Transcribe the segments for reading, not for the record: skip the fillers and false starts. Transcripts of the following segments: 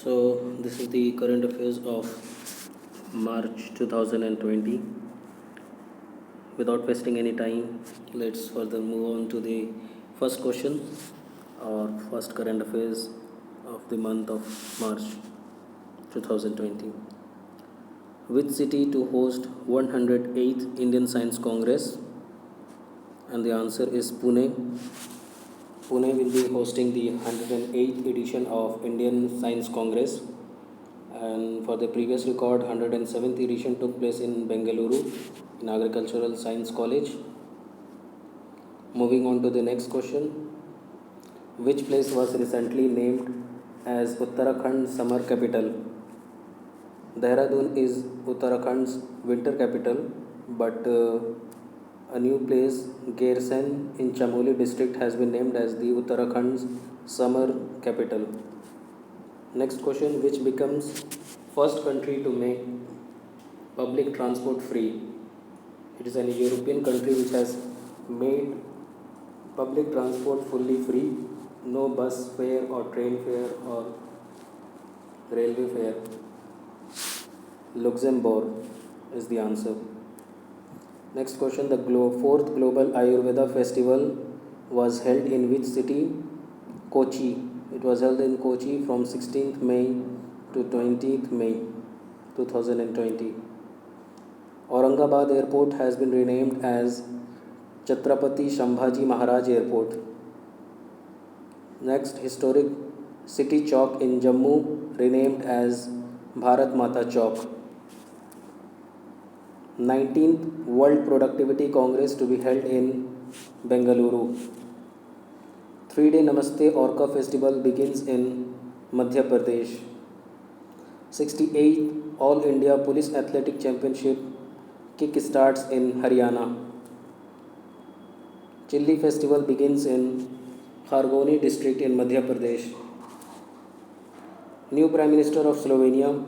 So this is the current affairs of March 2020. Without wasting any time, let's further move on to the first question or first current affairs of the month of March 2020. Which city to host 108th Indian Science Congress? And the answer is Pune. Pune will be hosting the 108th edition of Indian Science Congress, and for the previous record 107th edition took place in Bengaluru in Agricultural Science College. Moving on to the next question, which place was recently named as Uttarakhand summer capital? Dehradun is Uttarakhand's winter capital, but a new place, Gairsen in Chamoli district, has been named as the Uttarakhand's summer capital. Next question, which becomes first country to make public transport free? It is an European country which has made public transport fully free, no bus fare or train fare or railway fare. Luxembourg is the answer. Next question, the fourth Global Ayurveda Festival was held in which city? Kochi. It was held in Kochi from 16th May to 20th May 2020. Aurangabad Airport has been renamed as Chhatrapati Sambhaji Maharaj Airport. Next, historic city chowk in Jammu renamed as Bharat Mata Chowk. 19th World Productivity Congress to be held in Bengaluru. 3-day Namaste Orca Festival begins in Madhya Pradesh. 68th All India Police Athletic Championship kick starts in Haryana. Chilli Festival begins in Khargoni district in Madhya Pradesh. New Prime Minister of Slovenia,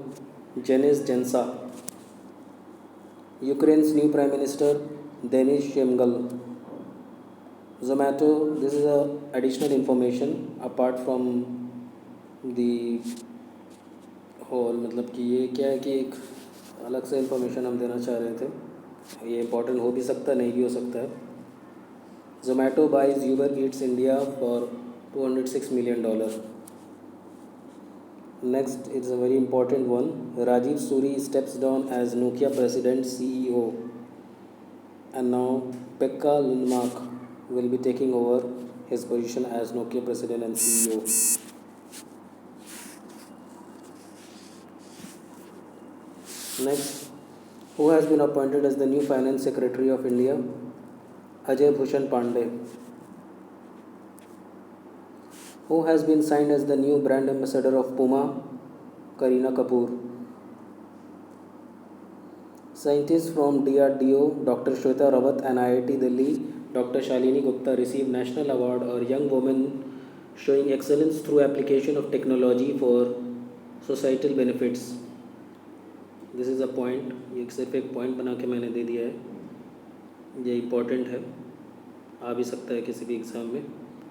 Janez Janša. Ukraine's new Prime Minister, Denis Shmyhal. Zomato, this is additional information apart from the whole, मतलब कि ये क्या है कि एक अलग से information हम देना चाह रहे थे, ये इम्पोर्टेंट हो भी सकता है, नहीं भी हो सकता है. Zomato buys Uber Eats India for $206 million. Next, it's a very important one. Rajiv Suri steps down as Nokia President CEO, and now Pekka Lundmark will be taking over his position as Nokia President and CEO. Next, who has been appointed as the new Finance Secretary of India? Ajay Bhushan Pandey. Who has been signed as the new brand ambassador of Puma? Kareena Kapoor. Scientists from DRDO, Dr. Shweta Rawat and IIT Delhi, Dr. Shalini Gupta received National Award or Young Woman showing excellence through application of technology for societal benefits. This is a point, ये सिर्फ एक point बना के मैंने दे दिया है, ये important है, आ भी सकता है किसी भी एग्ज़ाम में.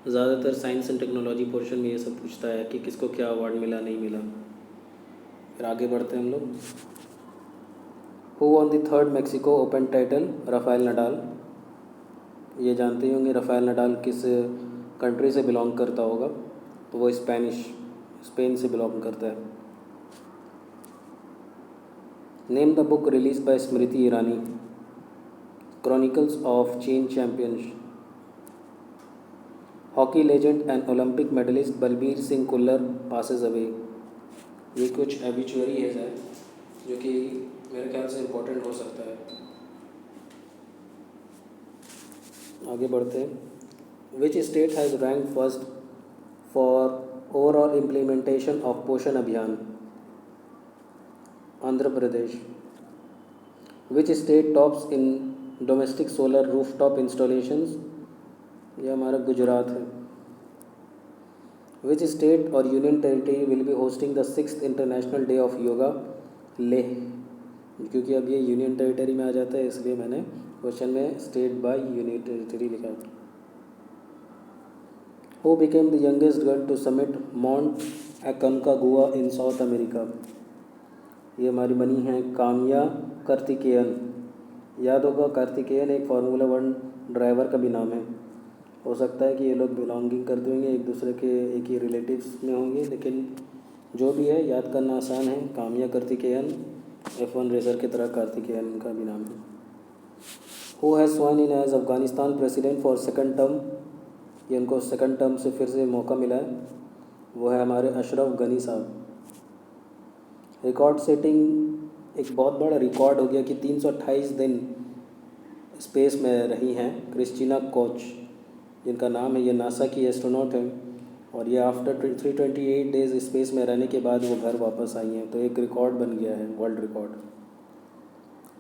ज़्यादातर साइंस एंड टेक्नोलॉजी पोर्शन में ये सब पूछता है कि किसको क्या अवार्ड मिला, नहीं मिला. फिर आगे बढ़ते हैं हम लोग. Who won the third Mexico open title? Rafael Nadal. ये जानते ही होंगे राफेल नडाल किस कंट्री से बिलोंग करता होगा, तो वो स्पेन से बिलोंग करता है. Name the book release by Smriti Irani. Chronicles of chain champions. Hockey legend and Olympic medallist Balbir Singh Kullar passes away. ये कुछ एबिचुअरी है जो कि मेरे ख्याल से इम्पोर्टेंट हो सकता है. आगे बढ़ते हैं. Which state has rank first for overall implementation of Poshan Abhiyaan? Andhra Pradesh. Which state tops in domestic solar rooftop installations? ये हमारा गुजरात है. विच स्टेट और union territory will be hosting the 6th international day of yoga? Leh. क्योंकि अब ये यूनियन टेरिटरी में आ जाता है, इसलिए मैंने क्वेश्चन में स्टेट बाय यूनियन टेरिटरी लिखा. Who became the youngest girl to summit Mount Aconcagua in south America. ये हमारी बनी हैं काम्या कार्तिकेयन। याद होगा कार्तिकेयन एक फार्मूला 1 ड्राइवर का भी नाम है। हो सकता है कि ये लोग बिलोंगिंग करते होंगे एक दूसरे के, एक ही रिलेटिव्स में होंगे, लेकिन जो भी है याद करना आसान है। काम्या कार्तिकेयन F1 रेसर की तरह कार्तिकेयन का भी नाम है। Who has sworn in as Afghanistan president for second term. ये उनको सेकंड टर्म से फिर से मौका मिला है, वो है हमारे अशरफ गनी साहब। रिकॉर्ड सेटिंग एक बहुत बड़ा रिकॉर्ड हो गया कि 328 दिन स्पेस में रही हैं क्रिस्टीना कोच, जिनका नाम है, ये नासा की एस्ट्रोनॉट है, और ये आफ्टर 328 डेज स्पेस में रहने के बाद वो घर वापस आई हैं। तो एक रिकॉर्ड बन गया है, world record.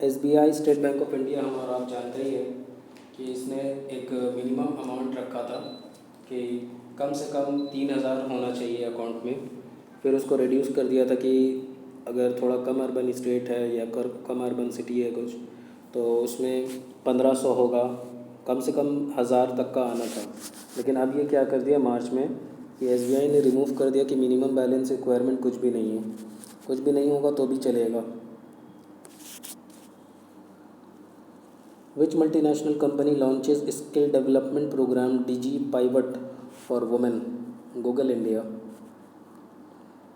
SBI state bank of India, हमारा आप जानते ही हैं कि इसने एक मिनिमम अमाउंट रखा था कि कम से कम 3,000 होना चाहिए अकाउंट में। फिर उसको रिड्यूस कर दिया था कि अगर थोड़ा कम अर्बन स्टेट है या कम अर्बन सिटी है कुछ, तो उसमें 1,500 होगा, कम से कम 1,000 तक का आना था। लेकिन अब ये क्या कर दिया मार्च में कि SBI ने रिमूव कर दिया कि मिनिमम बैलेंस रिक्वायरमेंट कुछ भी नहीं है, कुछ भी नहीं होगा तो भी चलेगा। Which multinational company launches skill development program DG Pivot for women? Google India.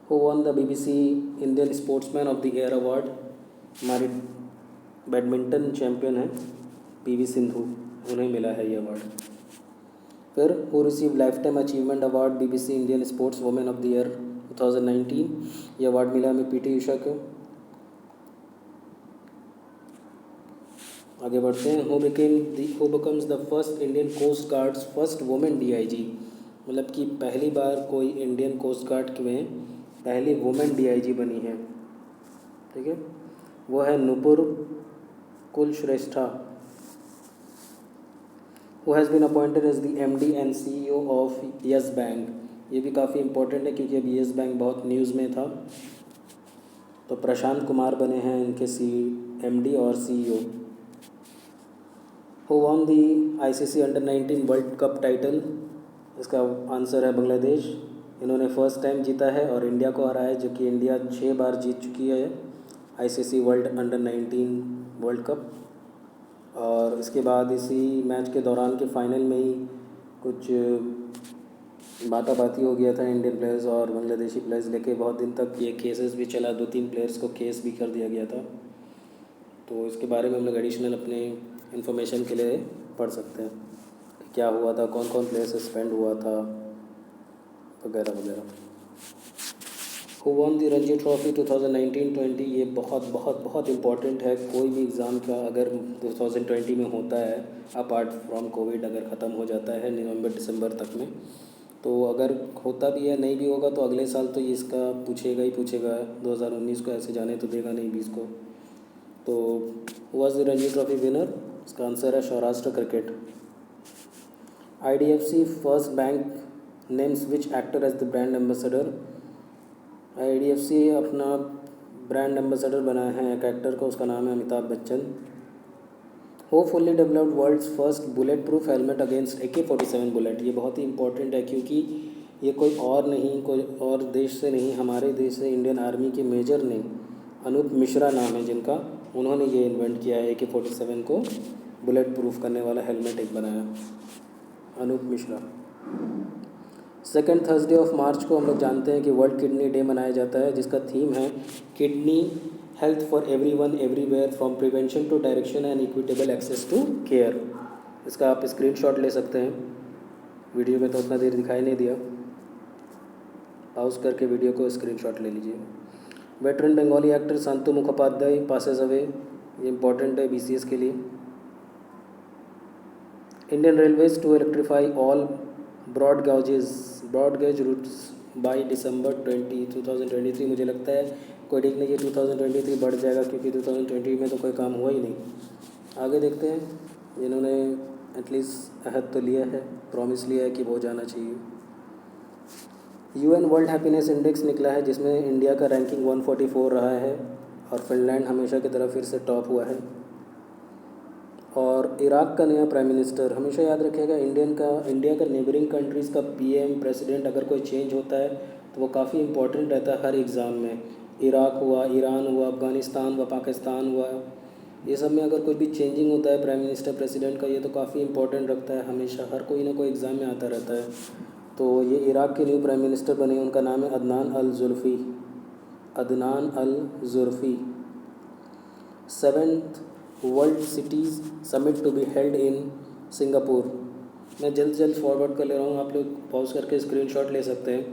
Who won the BBC Indian Sportsman of the Year award? हमारी बैडमिंटन चैम्पियन है PV सिंधु, उन्हें मिला है ये अवार्ड। फिर who received lifetime achievement award BBC Indian Sports Women of the Year 2019? ये award मिला हमें PT उषा को। आगे बढ़ते हैं। Who becomes the first Indian coast guards first women DIG? मतलब कि पहली बार कोई इंडियन कोस्ट गार्ड में पहली वुमेन DIG बनी है, ठीक है, वो है Nupur Kulshrestha. Who has been appointed as the MD and CEO of Yes Bank? ये भी काफ़ी इंपॉर्टेंट है क्योंकि अब येस बैंक बहुत न्यूज़ में था। तो प्रशांत कुमार बने हैं इनके MD और CEO। Who won the ICC under-19 world cup title? इसका आंसर है बांग्लादेश। इन्होंने फर्स्ट टाइम जीता है और इंडिया को हराया है, जो कि इंडिया 6 बार जीत चुकी है ICC world under-19 world cup. और इसके बाद इसी मैच के दौरान के फाइनल में ही कुछ बाताबाती हो गया था इंडियन प्लेयर्स और बांग्लादेशी प्लेयर्स लेके। बहुत दिन तक ये केसेस भी चला, 2-3 प्लेयर्स को केस भी कर दिया गया था। तो इसके बारे में हम लोग एडिशनल अपने इन्फॉर्मेशन के लिए पढ़ सकते हैं कि क्या हुआ था, कौन कौन प्लेयर सस्पेंड हुआ था, वगैरह वगैरह। Who won the Ranji trophy 2019-20? ये बहुत बहुत बहुत इम्पॉर्टेंट है। कोई भी एग्ज़ाम का अगर 2020 में होता है, अपार्ट फ्रॉम कोविड, अगर ख़त्म हो जाता है नवंबर-दिसंबर तक में, तो अगर होता भी है, नहीं भी होगा तो अगले साल तो ये इसका पूछेगा ही पूछेगा। 2019 को ऐसे जाने तो देगा नहीं 20 को। तो was the Ranji trophy winner? इसका आंसर है Saurashtra cricket. IDFC first bank names which actor as the brand ambassador? IDFC अपना ब्रांड एम्बेसडर बनाया है एक एक्टर को, उसका नाम है Amitabh Bachchan. Who fully developed world's first bullet proof helmet against AK-47 bullet? ये बहुत ही इंपॉर्टेंट है क्योंकि ये कोई और नहीं, कोई और देश से नहीं, हमारे देश से इंडियन आर्मी के मेजर ने, अनूप मिश्रा नाम है जिनका, उन्होंने ये इन्वेंट किया है AK-47 को बुलेट प्रूफ करने वाला हेलमेट एक बनाया, Anoop Mishra. Second Thursday of March को हम लोग जानते हैं कि वर्ल्ड किडनी डे मनाया जाता है, जिसका थीम है kidney health for everyone everywhere from prevention to direction and equitable access to care. इसका आप स्क्रीनशॉट ले सकते हैं। वीडियो में तो उतना देर दिखाई नहीं दिया, पॉज करके वीडियो को स्क्रीनशॉट ले लीजिए। Veteran Bengali actor Shantu Mukhopadhyay passes away, ये इंपॉर्टेंट है BCS के लिए। Indian railways to electrify all broad gauge routes by December 2023। मुझे लगता है कोई ठीक नहीं, ये 2023 बढ़ जाएगा क्योंकि 2020 में तो कोई काम हुआ ही नहीं। आगे देखते हैं, जिन्होंने एटलीस्ट अहद तो लिया है, प्रॉमिस लिया है कि वो जाना चाहिए। UN वर्ल्ड हैप्पीनेस इंडेक्स निकला है, जिसमें इंडिया का रैंकिंग 144 रहा है और फिनलैंड हमेशा की तरह फिर से टॉप हुआ है। और इराक का नया प्राइम मिनिस्टर, हमेशा याद रखिएगा, इंडिया का नेबरिंग कंट्रीज़ का PM प्रेसिडेंट अगर कोई चेंज होता है तो वो काफ़ी इंपॉर्टेंट रहता है हर एग्ज़ाम में। इराक हुआ, ईरान हुआ, अफ़गानिस्तान हुआ, पाकिस्तान हुआ, ये सब में अगर कोई भी चेंजिंग होता है प्राइम मिनिस्टर प्रेसिडेंट का, ये तो काफ़ी इंपॉर्टेंट रखता है, हमेशा हर कोई ना कोई एग्ज़ाम में आता रहता है। तो ये इराक के न्यू प्राइम मिनिस्टर बने, उनका नाम है Adnan Al Zulfi. Adnan Al Zulfi. 7th world cities summit to be held in Singapore. मैं जल्द फॉरवर्ड कर ले रहा हूँ, आप लोग पॉज करके स्क्रीनशॉट ले सकते हैं,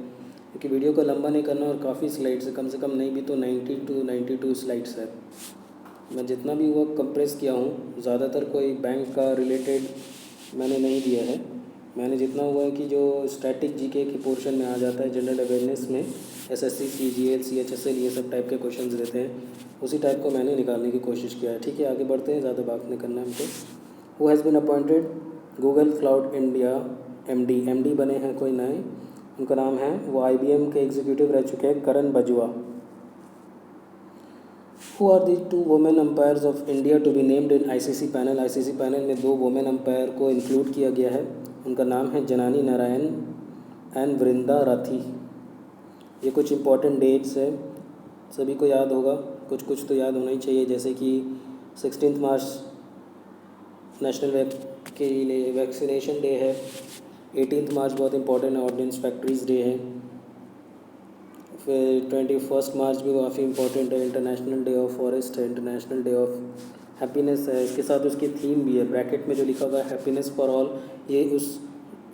क्योंकि वीडियो को लंबा नहीं करना और काफ़ी स्लाइड्स है, कम से कम नहीं भी तो 90 to 92 स्लाइड्स है। मैं जितना भी वो कंप्रेस किया हूँ, ज़्यादातर कोई बैंक का रिलेटेड मैंने नहीं दिया है। मैंने जितना हुआ है कि जो स्टैटिक जीके के पोर्शन में आ जाता है, जनरल अवेयरनेस में एसएससी, सीजीएल, सीएचएसएल ये सब टाइप के क्वेश्चंस रहते हैं, उसी टाइप को मैंने निकालने की कोशिश किया है। ठीक है, आगे बढ़ते हैं, ज़्यादा बात नहीं करना हमको। Who has been appointed Google cloud India MD बने हैं कोई नए, उनका नाम है, वो आईबीएम के एग्जीक्यूटिव रह चुके हैं, Karan Bajwa. Who are the 2 women umpires of India to be named in ICC panel. ICC panel में 2 वुमेन अंपायर को इंक्लूड किया गया है, उनका नाम है जनानी नारायण एंड वृंदा राठी। ये कुछ इंपॉर्टेंट डेट्स है, सभी को याद होगा, कुछ तो याद होना ही चाहिए, जैसे कि 16 मार्च नेशनल के लिए वैक्सीनेशन डे है, 18 मार्च बहुत इंपॉर्टेंट है, ऑर्डिनेंस फैक्ट्रीज डे है, फिर 21 मार्च भी काफ़ी इंपॉर्टेंट है, इंटरनेशनल डे ऑफ फॉरेस्ट है, इंटरनेशनल डे ऑफ हैप्पीनेस है, इसके साथ उसकी थीम भी है, ब्रैकेट में जो लिखा हुआ है हैप्पीनेस फॉर ऑल, ये उस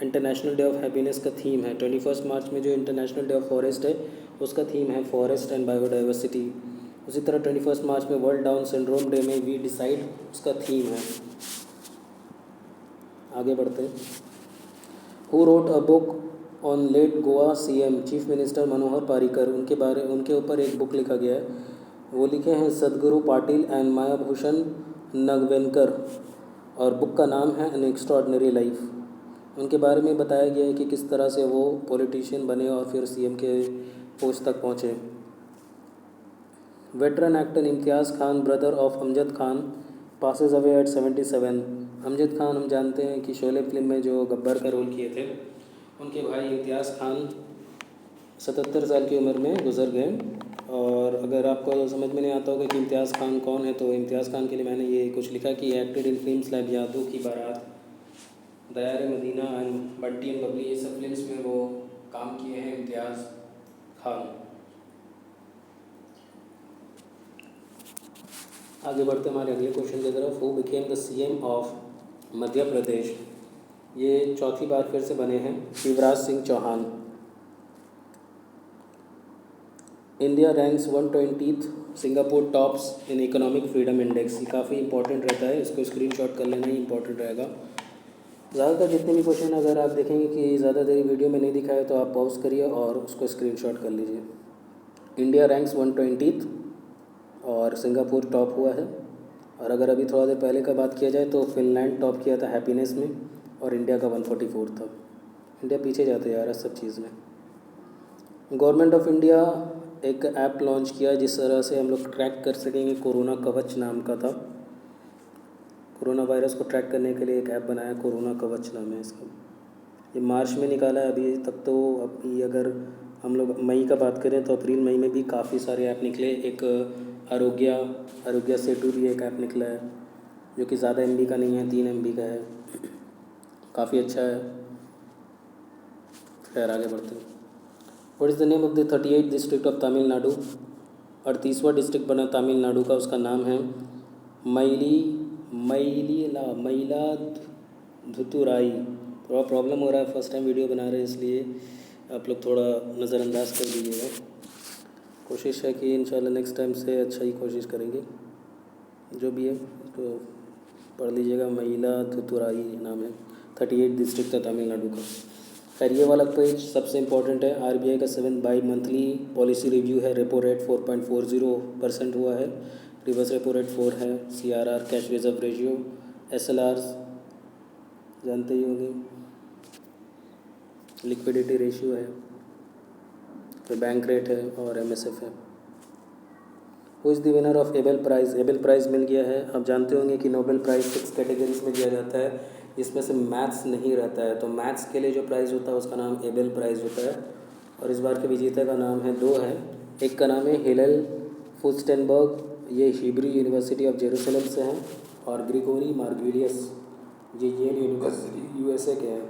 इंटरनेशनल डे ऑफ हैप्पीनेस का थीम है। 21 मार्च में जो इंटरनेशनल डे ऑफ फॉरेस्ट है, उसका थीम है फॉरेस्ट एंड बायोडाइवर्सिटी। उसी तरह 21 मार्च में वर्ल्ड डाउन सिंड्रोम डे में वी डिसाइड उसका थीम है। आगे बढ़ते हैं। Who wrote a book on late Goa CM chief minister Manohar Parrikar, उनके ऊपर एक बुक लिखा गया है, वो लिखे हैं सदगुरु पाटिल एंड मायाभूषण नगवेनकर, और बुक का नाम है एन एक्स्ट्रॉर्डनरी लाइफ। उनके बारे में बताया गया है कि किस तरह से वो पॉलिटिशियन बने और फिर सीएम के पोस्ट तक पहुँचे। Veteran actor Imtiaz Khan, brother of Amjad Khan, passes away at 77। Amjad Khan हम जानते हैं कि शोले फिल्म में जो गब्बर का रोल किए थे, उनके भाई इम्तियाज़ खान 77 साल की उम्र में गुजर गए। और अगर आपको समझ में नहीं आता होगा कि इम्तियाज़ खान कौन है, तो इम्तियाज़ खान के लिए मैंने ये कुछ लिखा कि acted in films like Yaadon Ki Baraat, Dayare Madina and Bunty and Babli, ये सब फिल्म्स में वो काम किए हैं इम्तियाज़ खान। आगे बढ़ते हमारे अगले क्वेश्चन की तरफ। Who became the CM of Madhya Pradesh. ये चौथी बार फिर से बने हैं Shivraj Singh Chouhan. India ranks 120th, Singapore tops in economic freedom index. ये काफ़ी इंपॉर्टेंट रहता है, इसको स्क्रीनशॉट कर लेना ही इंपॉर्टेंट रहेगा। ज़्यादातर जितने भी क्वेश्चन अगर आप देखेंगे कि ज़्यादा देर वीडियो में नहीं दिखाया, तो आप पॉज करिए और उसको स्क्रीनशॉट कर लीजिए। इंडिया रैंक्स 120th और सिंगापुर टॉप हुआ है। और अगर अभी थोड़ा देर पहले का बात किया जाए तो फिनलैंड टॉप किया था हैप्पीनेस में, और इंडिया का 144 था। इंडिया पीछे जाते जा रहा है सब चीज़ में। गवर्नमेंट ऑफ इंडिया एक ऐप लॉन्च किया जिस तरह से हम लोग ट्रैक कर सकेंगे, कोरोना कवच नाम का था। कोरोना वायरस को ट्रैक करने के लिए एक ऐप बनाया, कोरोना कवच नाम है इसका। ये मार्च में निकाला है, अभी तक तो अभी अगर हम लोग मई का बात करें तो अप्रैल मई में भी काफ़ी सारे ऐप निकले। एक आरोग्य सेतु भी एक ऐप निकला है, जो कि ज़्यादा MB का नहीं है, 3 MB का है, काफ़ी अच्छा है। खैर आगे बढ़ते हैं। What is the name of the 38th district of Tamil Nadu. 38वां डिस्ट्रिक्ट बना तमिलनाडु का, उसका नाम है मयिलादुथुराई। थोड़ा प्रॉब्लम हो रहा है, फर्स्ट टाइम वीडियो बना रहे हैं, इसलिए आप लोग थोड़ा नज़रअंदाज कर दीजिएगा। कोशिश है कि इंशाल्लाह नेक्स्ट टाइम से अच्छा ही कोशिश करेंगे। जो भी है तो पढ़ लीजिएगा, मयिलादुथुराई नाम है, 38 डिस्ट्रिक्ट है तमिलनाडु का। खैर ये वाला पेज सबसे इम्पोर्टेंट है। RBI का 7 बाई मंथली पॉलिसी रिव्यू है। रेपो रेट 4.40% हुआ है, रिवर्स रेपो रेट 4 है। CRR cash reserve ratio, SLRs जानते ही होंगे, लिक्विडिटी रेशियो है, फिर बैंक रेट है और MSF है। Who is the winner of Abel prize. Abel prize मिल गया है। आप जानते होंगे कि नोबेल प्राइज़ 6 कैटेगरीज में दिया जाता है, जिसमें से मैथ्स नहीं रहता है, तो मैथ्स के लिए जो प्राइज़ होता है उसका नाम एबेल प्राइज़ होता है। और इस बार के विजेता का नाम है, दो है। एक का नाम है हिलेल फुस्टेनबर्ग, ये हिब्रू यूनिवर्सिटी ऑफ जेरूसलम से हैं, और ग्रिगोरी मार्ग्विलियस, ये येल यूनिवर्सिटी यूएसए के हैं।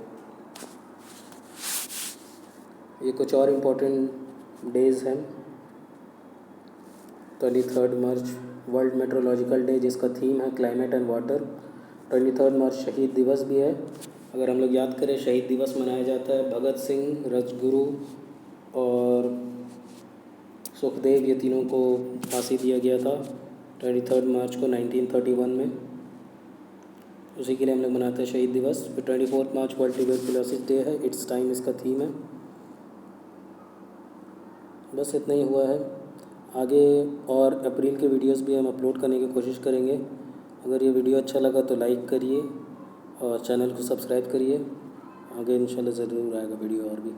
ये कुछ और इम्पोर्टेंट डेज़ हैं। 23 मार्च वर्ल्ड मेट्रोलॉजिकल डे, जिसका थीम है क्लाइमेट एंड वाटर। 23 मार्च शहीद दिवस भी है। अगर हम लोग याद करें, शहीद दिवस मनाया जाता है भगत सिंह, राजगुरु और सुखदेव, ये तीनों को फांसी दिया गया था 23 मार्च को 1931 में। उसी के लिए हम लोग मनाते हैं शहीद दिवस। फिर 24 मार्च वर्ल्ड ट्यूबरकुलोसिस डे है, इट्स टाइम इसका थीम है। बस इतना ही हुआ है। आगे और अप्रैल के वीडियोस भी हम अपलोड करने की कोशिश करेंगे। अगर ये वीडियो अच्छा लगा तो लाइक करिए और चैनल को सब्सक्राइब करिए। आगे इंशाल्लाह ज़रूर आएगा वीडियो और भी।